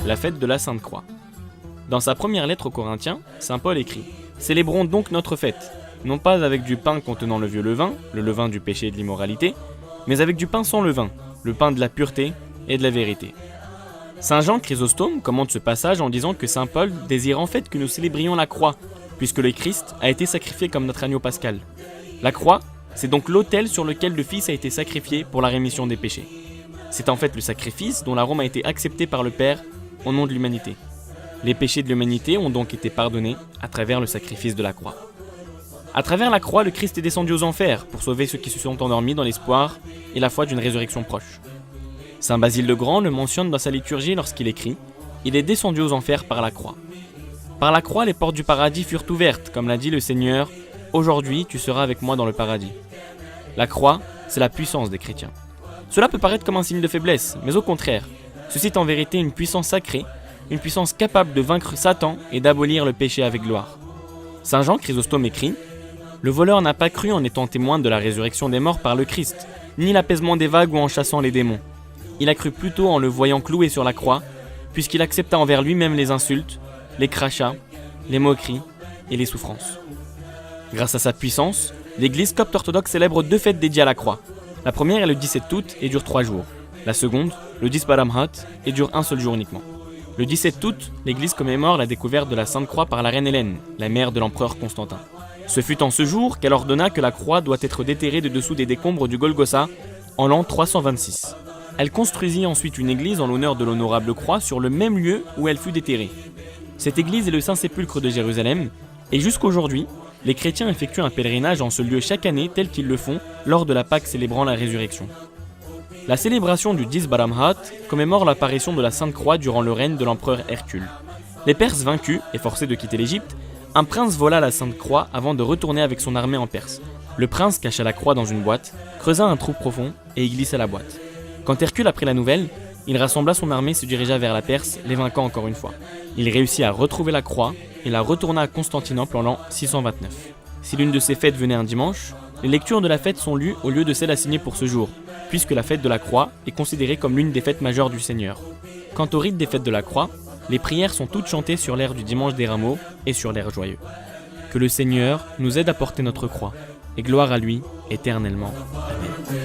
la fête de la Sainte Croix. Dans sa première lettre aux Corinthiens, saint Paul écrit « Célébrons donc notre fête, non pas avec du pain contenant le vieux levain, le levain du péché et de l'immoralité, mais avec du pain sans levain, le pain de la pureté et de la vérité. » Saint Jean Chrysostome commente ce passage en disant que saint Paul désire en fait que nous célébrions la croix, puisque le Christ a été sacrifié comme notre agneau pascal. La croix, c'est donc l'autel sur lequel le Fils a été sacrifié pour la rémission des péchés. C'est en fait le sacrifice dont l'arôme a été accepté par le Père au nom de l'humanité. Les péchés de l'humanité ont donc été pardonnés à travers le sacrifice de la croix. À travers la croix, le Christ est descendu aux enfers pour sauver ceux qui se sont endormis dans l'espoir et la foi d'une résurrection proche. Saint Basile le Grand le mentionne dans sa liturgie lorsqu'il écrit « Il est descendu aux enfers par la croix ». Par la croix, les portes du paradis furent ouvertes, comme l'a dit le Seigneur « Aujourd'hui, tu seras avec moi dans le paradis ». La croix, c'est la puissance des chrétiens. Cela peut paraître comme un signe de faiblesse, mais au contraire, ceci est en vérité une puissance sacrée, une puissance capable de vaincre Satan et d'abolir le péché avec gloire. Saint Jean Chrysostome écrit « Le voleur n'a pas cru en étant témoin de la résurrection des morts par le Christ, ni l'apaisement des vagues ou en chassant les démons. Il a cru plutôt en le voyant cloué sur la croix, puisqu'il accepta envers lui-même les insultes, les crachats, les moqueries et les souffrances. » Grâce à sa puissance, l'Église copte orthodoxe célèbre 2 fêtes dédiées à la croix. La première est le 17 août et dure 3 jours. La seconde, le 10 Baramhat, et dure un seul jour uniquement. Le 17 août, l'Église commémore la découverte de la Sainte Croix par la reine Hélène, la mère de l'empereur Constantin. Ce fut en ce jour qu'elle ordonna que la croix doit être déterrée de dessous des décombres du Golgotha en l'an 326. Elle construisit ensuite une église en l'honneur de l'honorable croix sur le même lieu où elle fut déterrée. Cette église est le Saint-Sépulcre de Jérusalem, et jusqu'aujourd'hui, les chrétiens effectuent un pèlerinage en ce lieu chaque année tel qu'ils le font lors de la Pâque célébrant la résurrection. La célébration du 10 Baramhat commémore l'apparition de la Sainte Croix durant le règne de l'empereur Hercule. Les Perses vaincus et forcés de quitter l'Égypte, un prince vola la Sainte Croix avant de retourner avec son armée en Perse. Le prince cacha la croix dans une boîte, creusa un trou profond et y glissa la boîte. Quand Hercule apprit la nouvelle, il rassembla son armée et se dirigea vers la Perse, les vainquant encore une fois. Il réussit à retrouver la croix et la retourna à Constantinople en l'an 629. Si l'une de ces fêtes venait un dimanche, les lectures de la fête sont lues au lieu de celles assignées pour ce jour, puisque la fête de la croix est considérée comme l'une des fêtes majeures du Seigneur. Quant au rite des fêtes de la croix, les prières sont toutes chantées sur l'air du dimanche des rameaux et sur l'air joyeux. Que le Seigneur nous aide à porter notre croix, et gloire à lui éternellement. Amen.